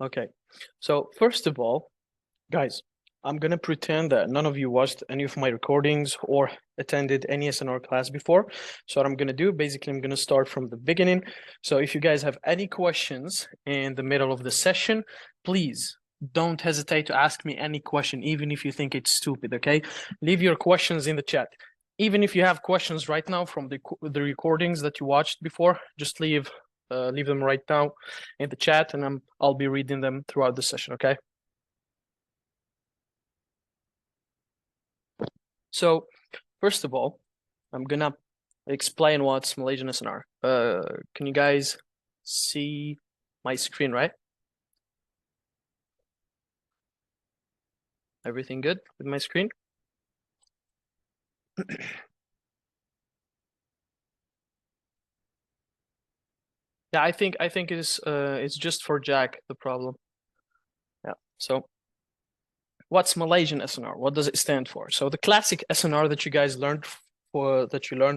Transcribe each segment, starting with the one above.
Okay, so first of all, guys, I'm gonna pretend that none of you watched any of my recordings or attended any SNR class before. So what I'm gonna do, basically, I'm gonna start from the beginning. So if you guys have any questions in the middle of the session, please don't hesitate to ask me any question, even if you think it's stupid, okay? Leave your questions in the chat. Even if you have questions right now from the recordings that you watched before, just leave them right now in the chat, and I'll be reading them throughout the session, okay? So first of all, I'm gonna explain what's Malaysian SNR. Can you guys see my screen, right? Everything good with my screen? Yeah, I think it's just for Jack the problem. Yeah. So what's Malaysian SNR? What does it stand for? So the classic SNR that you guys learned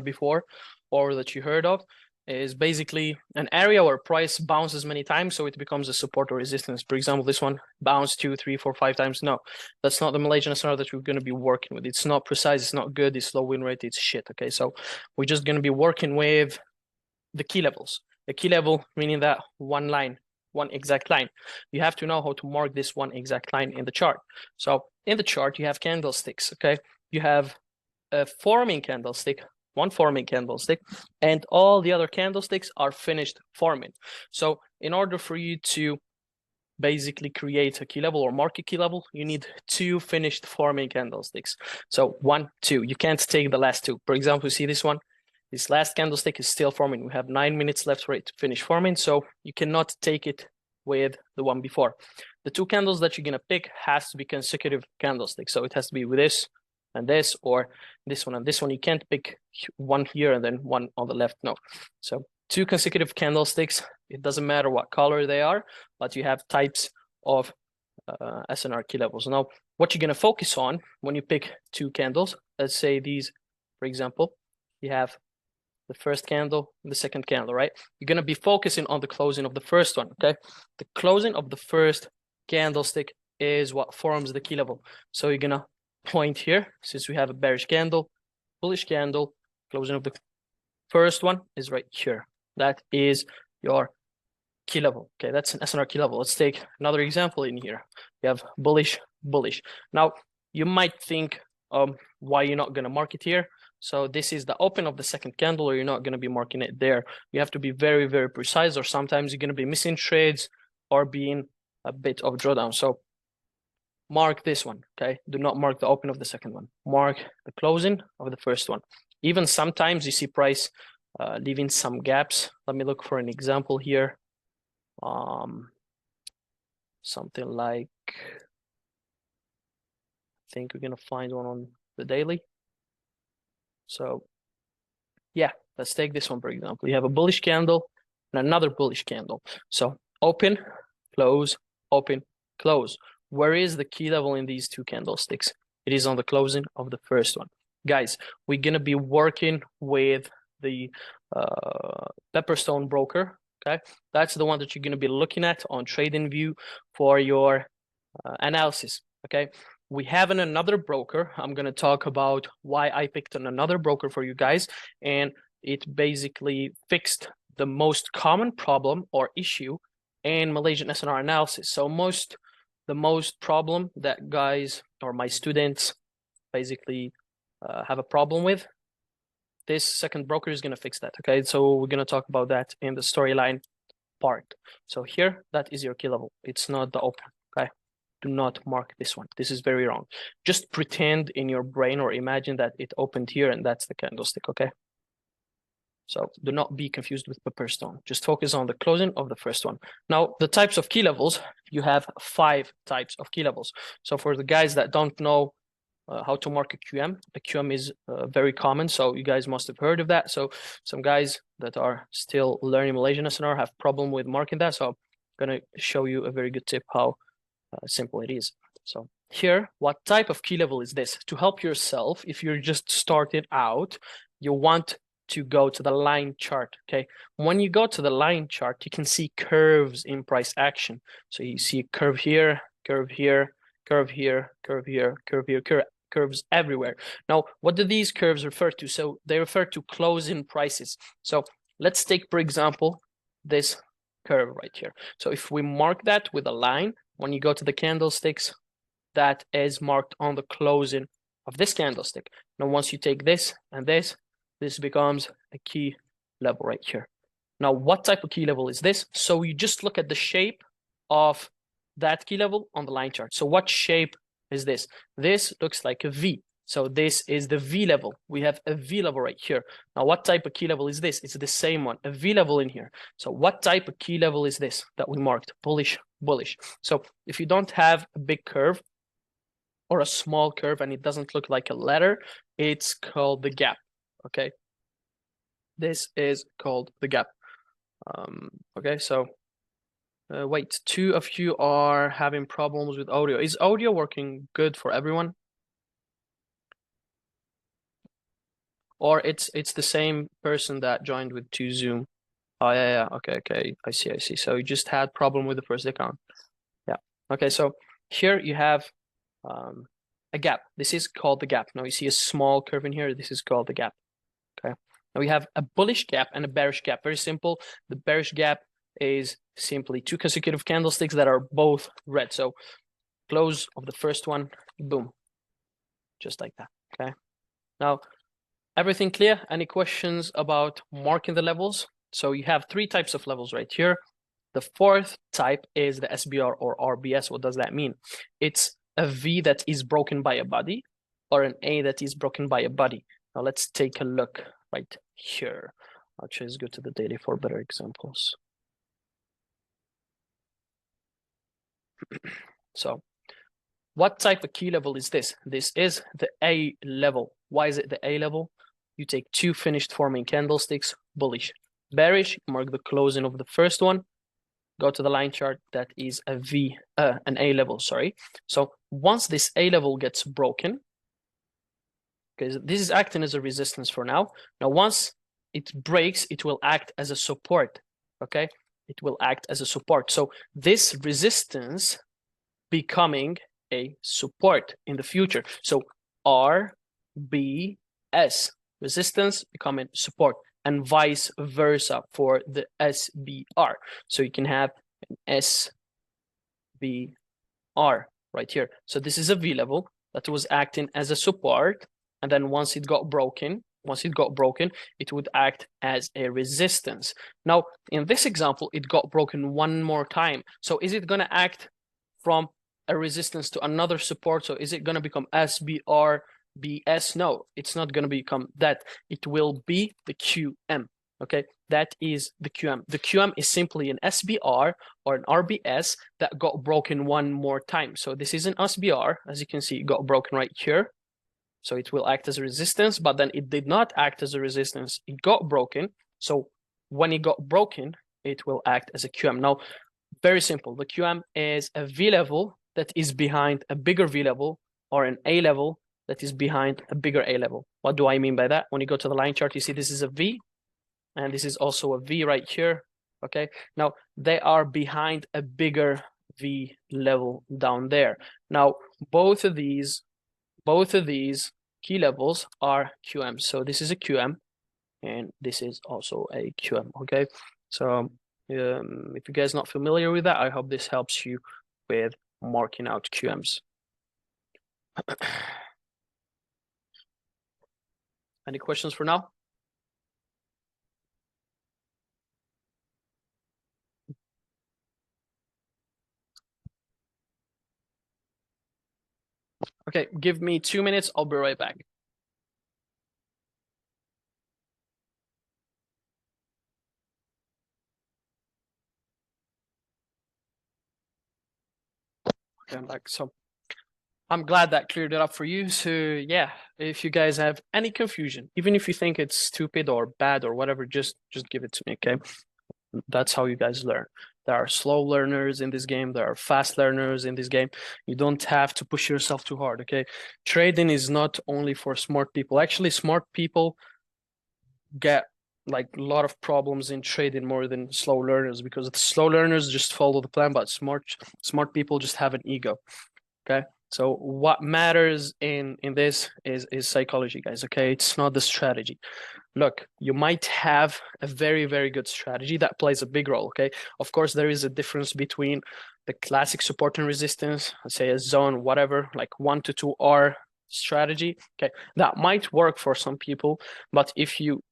before or that you heard of is basically an area where price bounces many times, so it becomes a support or resistance. For example, this one bounced 2, 3, 4, 5 times. No, that's not the Malaysian SNR that we're going to be working with. It's not precise, it's not good, it's low win rate, it's shit. Okay, so we're just going to be working with the key levels. The key level meaning that one line, one exact line. You have to know how to mark this one exact line in the chart. So in the chart, you have candlesticks, okay? You have a forming candlestick, one forming candlestick, and all the other candlesticks are finished forming. So in order for you to basically create a key level or mark a key level, you need 2 finished forming candlesticks. So 1, 2, you can't take the last 2. For example, you see this one, this last candlestick is still forming. We have 9 minutes left for it to finish forming, so you cannot take it with the one before. The 2 candles that you're gonna pick has to be consecutive candlesticks. So it has to be with this and this, or this one and this one. You can't pick one here and then one on the left, no. So 2 consecutive candlesticks, it doesn't matter what color they are, but you have types of SNR key levels. Now, what you're gonna focus on when you pick 2 candles, let's say these, for example, you have the first candle, the second candle, right? You're gonna be focusing on the closing of the first one, okay? The closing of the first candlestick is what forms the key level. So you're gonna point here, since we have a bearish candle, bullish candle, closing of the first one is right here. That is your key level, okay? That's an SNR key level. Let's take another example in here. You have bullish, bullish. Now, you might think, why you're not gonna mark it here? So this is the open of the second candle, or you're not going to be marking it there. You have to be very, very precise, or sometimes you're going to be missing trades or being a bit of drawdown. So mark this one, okay? Do not mark the open of the second one. Mark the closing of the first one. Even sometimes you see price leaving some gaps. Let me look for an example here. Something like, I think we're going to find one on the daily. So yeah, let's take this one, for example. You have a bullish candle and another bullish candle. So open, close, open, close. Where is the key level in these 2 candlesticks? It is on the closing of the first one. Guys, we're going to be working with the Pepperstone broker, okay? That's the one that you're going to be looking at on TradingView for your analysis, okay? We have another broker. I'm going to talk about why I picked another broker for you guys, and it basically fixed the most common problem or issue in Malaysian SNR analysis. So the most problem that guys or my students basically have a problem with, this second broker is going to fix that, okay? So we're going to talk about that in the storyline part. So here, that is your key level. It's not the open, okay? Do not mark this one. This is very wrong. Just pretend in your brain or imagine that it opened here and that's the candlestick, okay? So do not be confused with Pepperstone. Just focus on the closing of the first one. Now, the types of key levels, you have 5 types of key levels. So for the guys that don't know how to mark a QM is very common. So you guys must have heard of that. So some guys that are still learning Malaysian SNR have problem with marking that. So I'm going to show you a very good tip how simple it is. So here, what type of key level is this? To help yourself, if you're just started out, you want to go to the line chart, okay? When you go to the line chart, you can see curves in price action. So you see a curve here, curve here, curve here, curve here, curve here, curves everywhere. Now, what do these curves refer to? So they refer to closing prices. So let's take, for example, this curve right here. So if we mark that with a line, when you go to the candlesticks, that is marked on the closing of this candlestick. Now, once you take this and this becomes a key level right here. Now, what type of key level is this? So you just look at the shape of that key level on the line chart. So what shape is this? This looks like a V. So this is the V level. We have a V level right here. Now, what type of key level is this? It's the same one, a V level in here. So what type of key level is this that we marked? Bullish, bullish. So if you don't have a big curve or a small curve and it doesn't look like a letter, it's called the gap, okay? This is called the gap. Okay, so wait, two of you are having problems with audio. Is audio working good for everyone? Or it's the same person that joined with two Zoom? Oh yeah, okay, I see. So you just had problem with the first account. Yeah, okay, so here you have a gap. This is called the gap. Now you see a small curve in here. This is called the gap, okay? Now we have a bullish gap and a bearish gap. Very simple. The bearish gap is simply two consecutive candlesticks that are both red. So close of the first one, boom, just like that, okay? Now, everything clear? Any questions about marking the levels? So you have three types of levels right here. The fourth type is the SBR or RBS. What does that mean? It's a V that is broken by a body or an A that is broken by a body. Now let's take a look right here. I'll just go to the daily for better examples. So what type of key level is this? This is the A level. Why is it the A level? You take two finished forming candlesticks, bullish. Bearish, mark the closing of the first one, go to the line chart, that is a V, an A level, sorry. So once this A level gets broken, because this is acting as a resistance for now. Now, once it breaks, it will act as a support, okay? It will act as a support. So this resistance becoming a support in the future. So RBS, resistance becoming support, and vice versa for the SBR. So you can have an SBR right here. So this is a V level that was acting as a support, and then once it got broken, it would act as a resistance. Now, in this example, it got broken one more time. So is it going to act from a resistance to another support? So is it going to become SBR, BS? No, it's not going to become that. It will be the QM, okay? That is the QM. The QM is simply an SBR or an RBS that got broken one more time. So this is an SBR, as you can see, it got broken right here. So it will act as a resistance, but then it did not act as a resistance. It got broken. So when it got broken, it will act as a QM. Now, very simple. The QM is a V level that is behind a bigger V level, or an A level that is behind a bigger A level. What do I mean by that? When you go to the line chart, you see this is a V, and this is also a V right here, okay? Now, they are behind a bigger V level down there. Now, both of these key levels are QM. So this is a QM, and this is also a QM, okay? So if you guys are not familiar with that, I hope this helps you with marking out QMs. Any questions for now? Okay, give me 2 minutes. I'll be right back. Okay, I'm back. So I'm glad that cleared it up for you. So yeah, if you guys have any confusion, even if you think it's stupid or bad or whatever, just give it to me, okay? That's how you guys learn. There are slow learners in this game. There are fast learners in this game. You don't have to push yourself too hard, okay? Trading is not only for smart people. Actually, smart people get like a lot of problems in trading more than slow learners, because the slow learners just follow the plan, but smart people just have an ego. Okay. So what matters in this is psychology, guys. Okay. It's not the strategy. Look, you might have a very, very good strategy that plays a big role. Okay. Of course, there is a difference between the classic support and resistance, let's say a zone, whatever, like 1 to 2R strategy. Okay. That might work for some people, but if you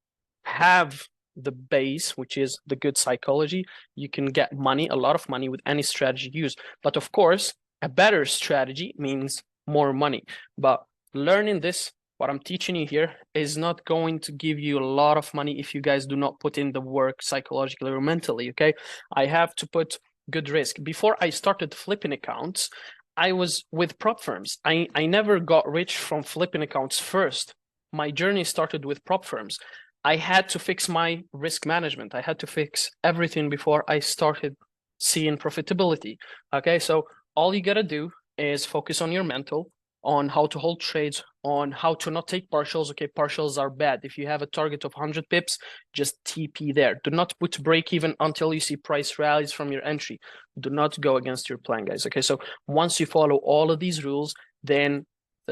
have the base, which is the good psychology, you can get money, a lot of money with any strategy used. But of course, a better strategy means more money. But learning this, what I'm teaching you here, is not going to give you a lot of money if you guys do not put in the work psychologically or mentally, okay? I have to put good risk. Before I started flipping accounts, I was with prop firms. I never got rich from flipping accounts first. My journey started with prop firms. I had to fix my risk management. I had to fix everything before I started seeing profitability. Okay, so all you gotta do is focus on your mental, on how to hold trades, on how to not take partials. Okay, partials are bad. If you have a target of 100 pips, just TP there. Do not put break even until you see price rallies from your entry. Do not go against your plan, guys. Okay, so once you follow all of these rules, then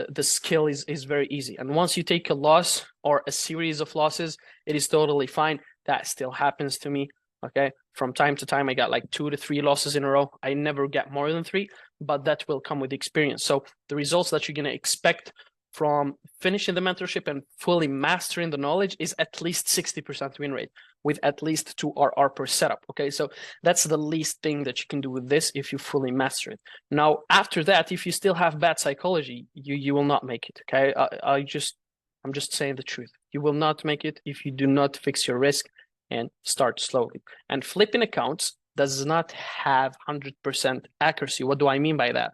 the skill is very easy. And once you take a loss or a series of losses, it is totally fine. That still happens to me. Okay, from time to time, I got like 2 to 3 losses in a row. I never get more than 3, but that will come with experience. So the results that you're going to expect from finishing the mentorship and fully mastering the knowledge is at least 60% win rate with at least 2 RR per setup. Okay, so that's the least thing that you can do with this if you fully master it. Now, after that, if you still have bad psychology, you will not make it. Okay, I'm just saying the truth. You will not make it if you do not fix your risk and start slowly. And flipping accounts does not have 100% accuracy. What do I mean by that?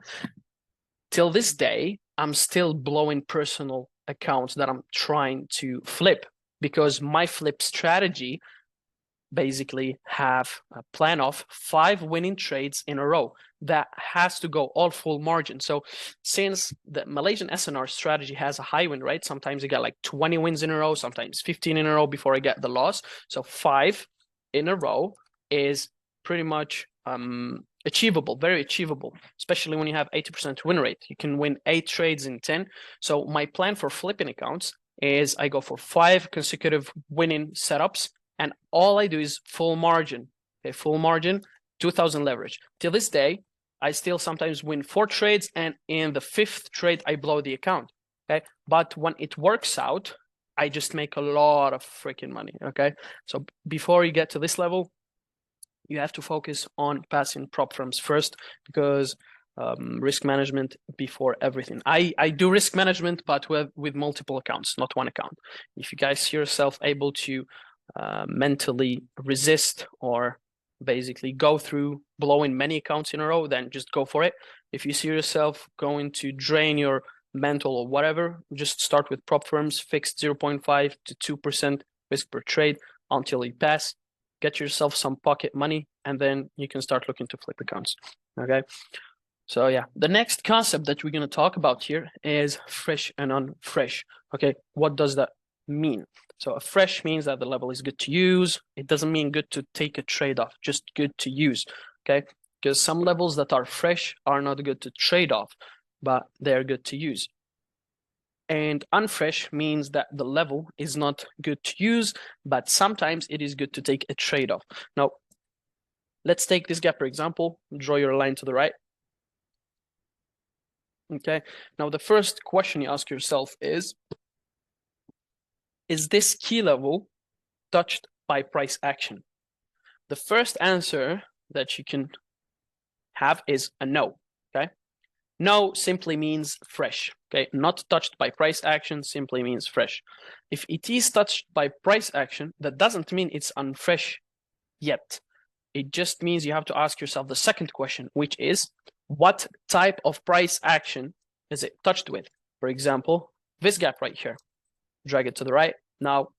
Till this day, I'm still blowing personal accounts that I'm trying to flip, because my flip strategy basically have a plan of 5 winning trades in a row that has to go all full margin. So since the Malaysian SNR strategy has a high win rate, sometimes you get like 20 wins in a row, sometimes 15 in a row before I get the loss. So 5 in a row is pretty much achievable, very achievable, especially when you have 80% win rate. You can win 8 trades in 10. So my plan for flipping accounts is I go for 5 consecutive winning setups, and all I do is full margin. Okay, full margin, 2,000 leverage. Till this day, I still sometimes win 4 trades, and in the 5th trade, I blow the account. Okay, but when it works out, I just make a lot of freaking money. Okay, so before you get to this level, you have to focus on passing prop firms first, because risk management before everything. I do risk management, but with multiple accounts, not one account. If you guys see yourself able to mentally resist or basically go through blowing many accounts in a row, then just go for it. If you see yourself going to drain your mental or whatever, just start with prop firms, fixed 0.5 to 2% risk per trade until you pass. Get yourself some pocket money, and then you can start looking to flip accounts. Okay. So yeah, the next concept that we're going to talk about here is fresh and unfresh. Okay, what does that mean? So a fresh means that the level is good to use. It doesn't mean good to take a trade off, just good to use. Okay, because some levels that are fresh are not good to trade off, but they're good to use. And unfresh means that the level is not good to use, but sometimes it is good to take a trade off. Now, let's take this gap, for example. Draw your line to the right. Okay, now the first question you ask yourself is this key level touched by price action? The first answer that you can have is a no. Okay, no simply means fresh. Okay, not touched by price action simply means fresh. If it is touched by price action, that doesn't mean it's unfresh yet. It just means you have to ask yourself the second question, which is what type of price action is it touched with? For example, this gap right here. Drag it to the right. Now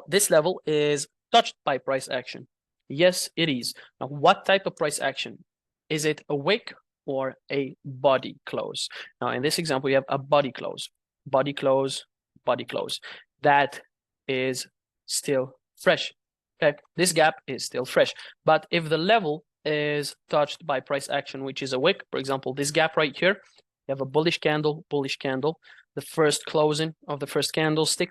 this level is touched by price action. Yes, it is. Now, what type of price action? Is it a wick or a body close? Now, in this example, you have a body close, body close, body close. that is still fresh. Okay, this gap is still fresh. But if the level is touched by price action, which is a wick, for example, this gap right here, you have a bullish candle, the first closing of the first candlestick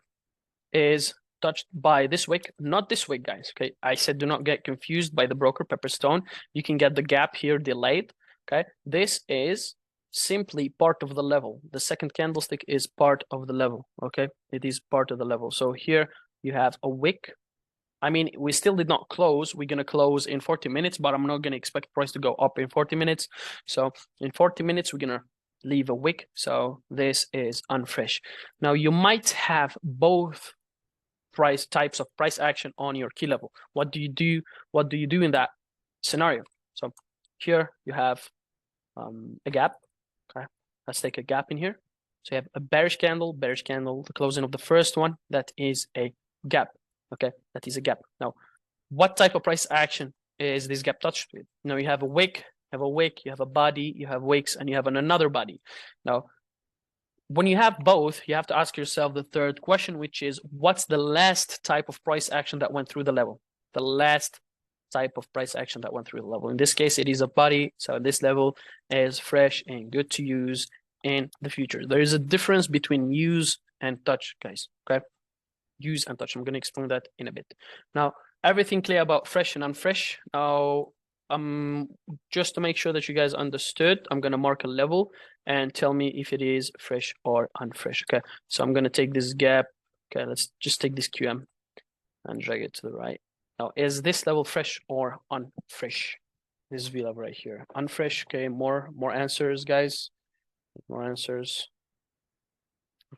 is touched by this wick, not this wick, guys. Okay, I said do not get confused by the broker Pepperstone. You can get the gap here delayed. Okay, this is simply part of the level. The second candlestick is part of the level. Okay, it is part of the level. So here you have a wick. I mean, we still did not close. We're gonna close in 40 minutes, but I'm not gonna expect price to go up in 40 minutes. So in 40 minutes, we're gonna leave a wick. So this is unfresh. Now you might have both price types of price action on your key level. What do you do? What do you do in that scenario? So here you have a gap. Okay, let's take a gap in here. So you have a bearish candle, the closing of the first one, that is a gap. Okay, that is a gap. Now, what type of price action is this gap touched with? Now you have a wick, you have a body, you have wicks, and you have another body. Now, when you have both, you have to ask yourself the third question, which is, what's the last type of price action that went through the level? The last type of price action that went through the level. In this case, it is a body. So this level is fresh and good to use in the future. There is a difference between use and touch, guys. Okay, use and touch. I'm going to explain that in a bit. Now, everything clear about fresh and unfresh. Now, just to make sure that you guys understood, I'm going to mark a level and tell me if it is fresh or unfresh. Okay, so I'm going to take this gap. Okay, let's just take this QM and drag it to the right. Now, is this level fresh or unfresh? This V level right here, unfresh. Okay, more answers, guys. More answers.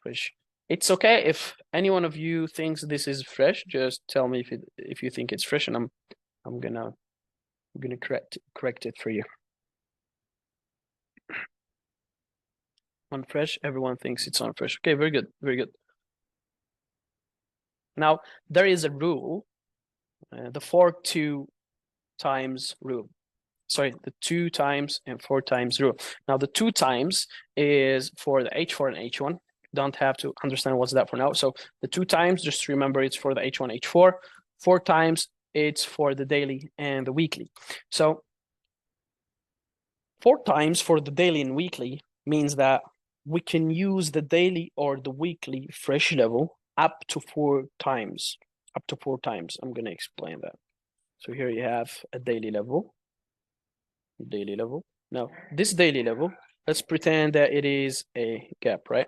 Fresh. It's okay if any one of you thinks this is fresh. Just tell me if you think it's fresh, and I'm gonna correct it for you. Unfresh. Everyone thinks it's unfresh. Okay, very good, very good. Now there is a rule, the 4-2 times rule. Sorry, the 2 times and 4 times rule. Now the 2 times is for the H4 and H1. Don't have to understand what's that for now. So the 2 times, just remember it's for the H1, H4. 4 times, it's for the daily and the weekly. So 4 times for the daily and weekly means that we can use the daily or the weekly fresh level up to 4 times. Up to 4 times. I'm going to explain that. So here you have a daily level. Daily level. Now, this daily level, let's pretend that it is a gap, right?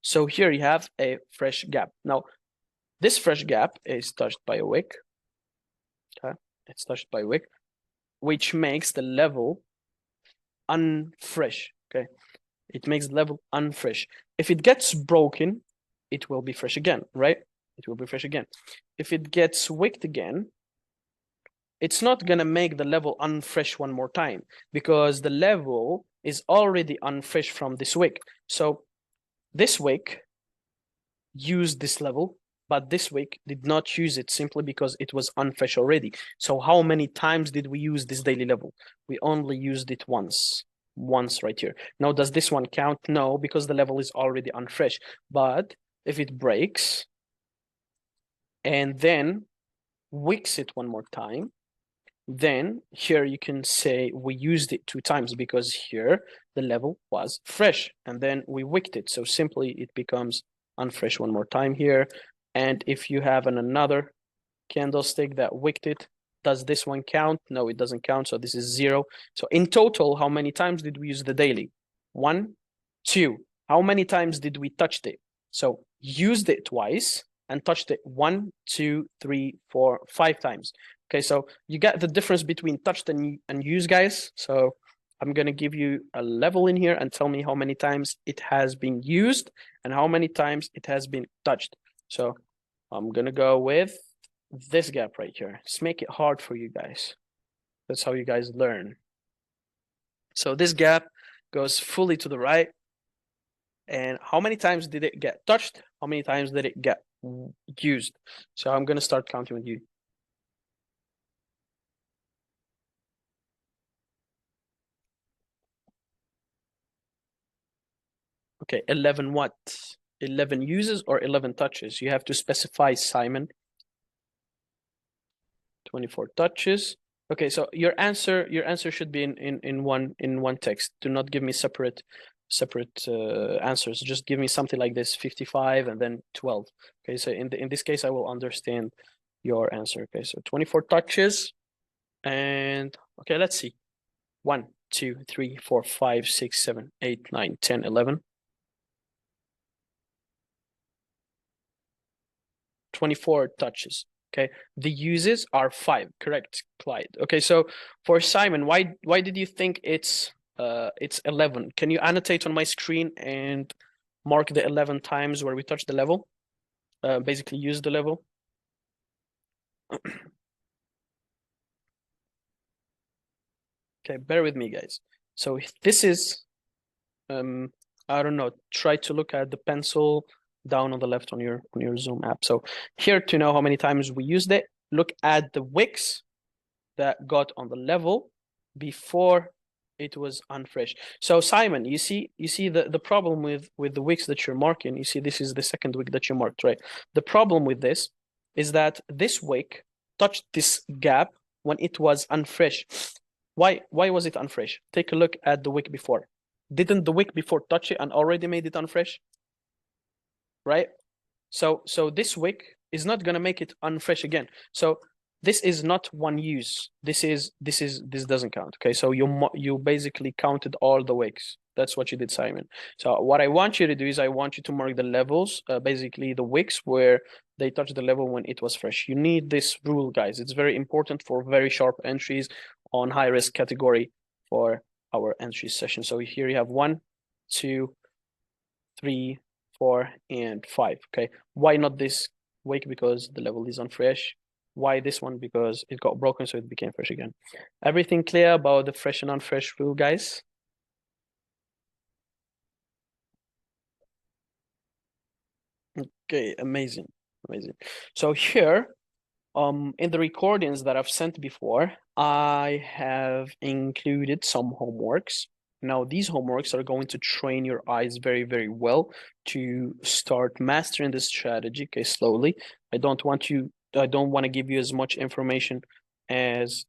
So here you have a fresh gap. Now, this fresh gap is touched by a wick. Okay, it's touched by a wick, which makes the level unfresh. Okay, it makes the level unfresh. If it gets broken, it will be fresh again, right? It will be fresh again. If it gets wicked again, it's not gonna make the level unfresh one more time because the level is already unfresh from this wick. So this wick used this level, but this wick did not use it simply because it was unfresh already. So how many times did we use this daily level? We only used it once right here. Now, does this one count? No, because the level is already unfresh. But if it breaks and then wicks it one more time, then here you can say we used it 2 times because here the level was fresh and then we wicked it. So simply it becomes unfresh one more time here. And if you have another candlestick that wicked it, does this one count? No, it doesn't count. So this is 0. So in total, how many times did we use the daily? 1, 2. How many times did we touch it? So used it twice and touched it 1, 2, 3, 4, 5 times. Okay, so you get the difference between touched and used, guys. So I'm going to give you a level in here and tell me how many times it has been used and how many times it has been touched. So I'm going to go with this gap right here. Just make it hard for you guys. That's how you guys learn. So this gap goes fully to the right. And how many times did it get touched? How many times did it get used? So I'm going to start counting with you. Okay, 11 what? 11 uses or 11 touches? You have to specify, Simon. 24 touches. Okay, so your answer should be in one text. Do not give me separate answers. Just give me something like this: 55 and then 12. Okay, so in this case, I will understand your answer. Okay, so 24 touches, and okay, let's see. 1, 2, 3, 4, 5, 6, 7, 8, 9, 10, 11. 24 touches. Okay, the uses are 5. Correct, Clyde. Okay, so for Simon, why did you think it's 11? Can you annotate on my screen and mark the 11 times where we touch the level? Basically use the level. Okay, bear with me, guys. So this is I don't know, try to look at the pencil down on the left on your Zoom app. So here, to know how many times we used it, look at the wicks that got on the level before it was unfresh. So Simon, you see the problem with the wicks that you're marking. You see this is the second wick that you marked, right? The problem with this is that this wick touched this gap when it was unfresh. Why was it unfresh? Take a look at the wick before. Didn't the wick before touch it and already made it unfresh? Right? So this wick is not gonna make it unfresh again. So this is not one use. This doesn't count. Okay, so you basically counted all the wicks. That's what you did, Simon. So what I want you to do is I want you to mark the levels, basically the wicks where they touch the level when it was fresh. You need this rule, guys. It's very important for very sharp entries on high risk category for our entry session. So here you have 1, 2, 3, 4, and 5. Okay, why not this wick? Because the level is unfresh. Why this one? Because it got broken, so it became fresh again. Everything clear about the fresh and unfresh rule, guys? Okay, amazing. So here, in the recordings that I've sent before, I have included some homeworks. Now, these homeworks are going to train your eyes very, very well to start mastering this strategy, okay, slowly. I don't want to give you as much information as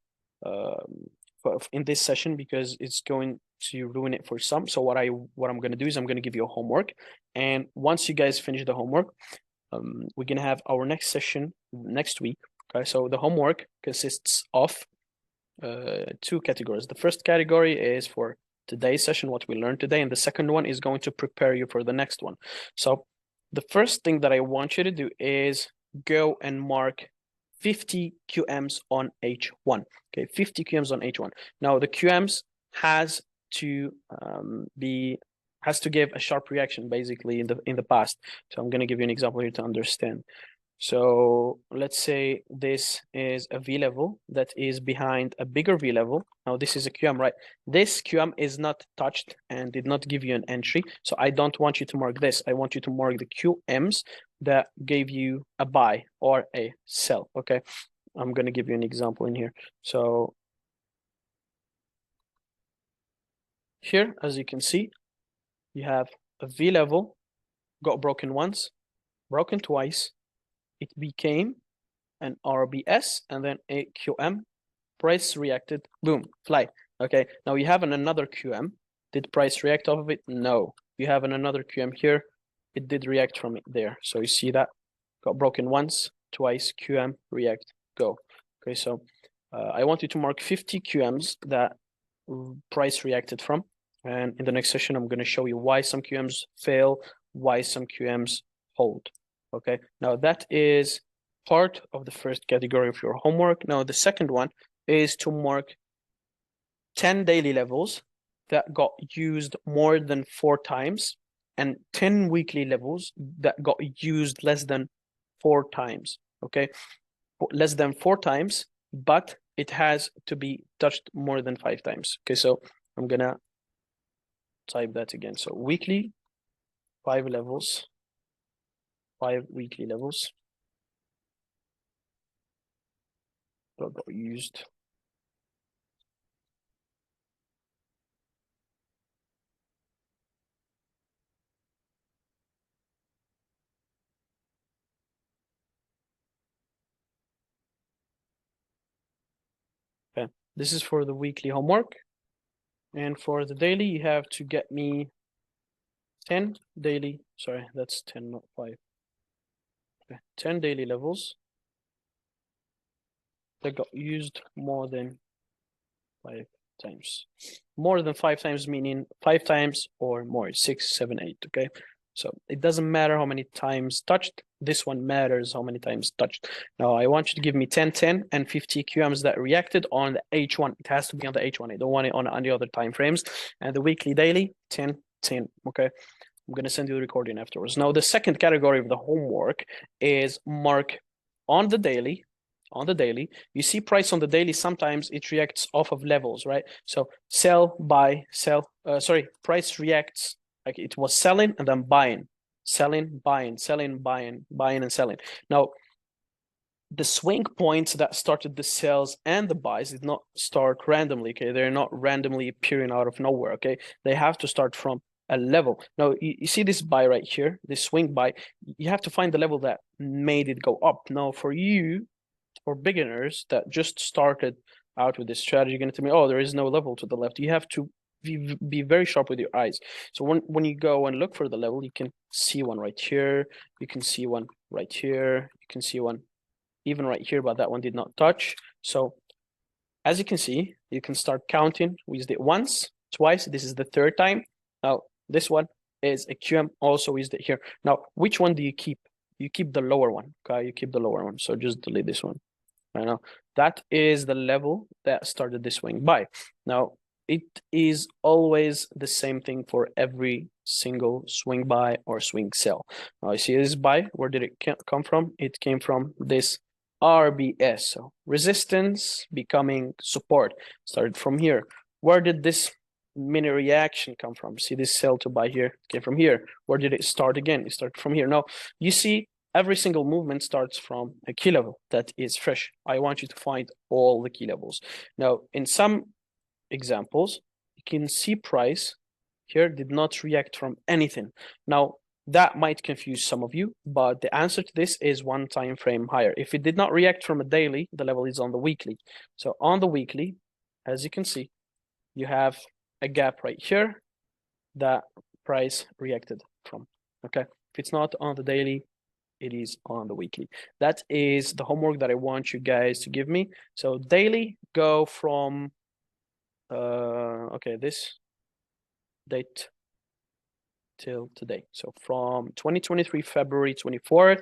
in this session because it's going to ruin it for some. So what I'm going to do is I'm going to give you a homework. And once you guys finish the homework, we're going to have our next session next week. Okay, so the homework consists of 2 categories. The first category is for today's session, what we learned today, and the second one is going to prepare you for the next one. So the first thing that I want you to do is go and mark 50 QMs on H1. Okay, 50 QMs on H1. Now the QMs has to give a sharp reaction basically in the past. So I'm going to give you an example here to understand. So let's say this is a V level that is behind a bigger V level. Now this is a QM, right? This QM is not touched and did not give you an entry. So I don't want you to mark this. I want you to mark the QMs that gave you a buy or a sell, okay? I'm going to give you an example in here. So here, as you can see, you have a V level, got broken once, broken twice. It became an RBS and then a QM. Price reacted, boom, fly. Okay, now you have another QM. Did price react off of it? No. You have another QM here. It did react from it there. So you see that got broken once, twice, QM, react, go. Okay, so I want you to mark 50 QMs that price reacted from. And in the next session, I'm going to show you why some QMs fail, why some QMs hold. Okay, now that is part of the first category of your homework. Now, the second one is to mark 10 daily levels that got used more than 4 times and 10 weekly levels that got used less than 4 times. Okay, less than 4 times, but it has to be touched more than 5 times. Okay, so I'm gonna type that again. So weekly, 5 levels, 5 weekly levels that got used This is for the weekly homework. And for the daily, you have to get me 10 daily, sorry, that's 10, not 5. Okay, 10 daily levels that got used more than 5 times. More than 5 times meaning 5 times or more, 6, 7, 8, okay? So it doesn't matter how many times touched. This one matters how many times touched. Now I want you to give me 10, 10, and 50 QMs that reacted on the H1. It has to be on the H1. I don't want it on any other time frames. And the weekly daily, 10, 10, okay? I'm going to send you the recording afterwards. Now, the second category of the homework is mark on the daily. On the daily, you see price on the daily, sometimes it reacts off of levels, right? So sell, buy, sell, price reacts like it was selling and then buying, selling, buying, selling, buying, buying and selling. Now, the swing points that started the sells and the buys did not start randomly, okay? They're not randomly appearing out of nowhere, okay? They have to start from a level. Now, you see this buy right here, this swing buy, you have to find the level that made it go up. Now, for you, for beginners that just started out with this strategy, you're going to tell me, oh, there is no level to the left. You have to be very sharp with your eyes. So when you go and look for the level, you can see one right here. You can see one right here. You can see one even right here, but that one did not touch. So as you can see, you can start counting. We used it once, twice. This is the third time. Now, this one is a QM, also used it here. Now, which one do you keep? You keep the lower one, okay? You keep the lower one. So just delete this one. Right now, that is the level that started this swing buy. Now, it is always the same thing for every single swing buy or swing sell. Now, I see this buy. Where did it come from? It came from this RBS. So resistance becoming support. Started from here. Where did this mini reaction come from? See this sell to buy here came from here. Where did it start again? It started from here. Now, you see every single movement starts from a key level that is fresh. I want you to find all the key levels. Now, in some examples, you can see price here did not react from anything. Now, that might confuse some of you, but the answer to this is one time frame higher. If it did not react from a daily, the level is on the weekly. So on the weekly, as you can see, you have a gap right here that price reacted from, okay? If it's not on the daily, it is on the weekly. That is the homework that I want you guys to give me. So daily, go from, okay, this date till today. So from 2023, February 24th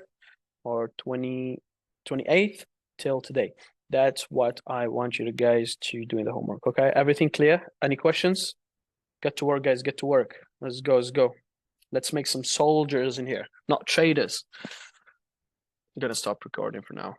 or 28th till today. That's what I want you guys to do in the homework, okay? Everything clear? Any questions? Get to work, guys, get to work. Let's go, let's go. Let's make some soldiers in here, not traders. I'm gonna stop recording for now.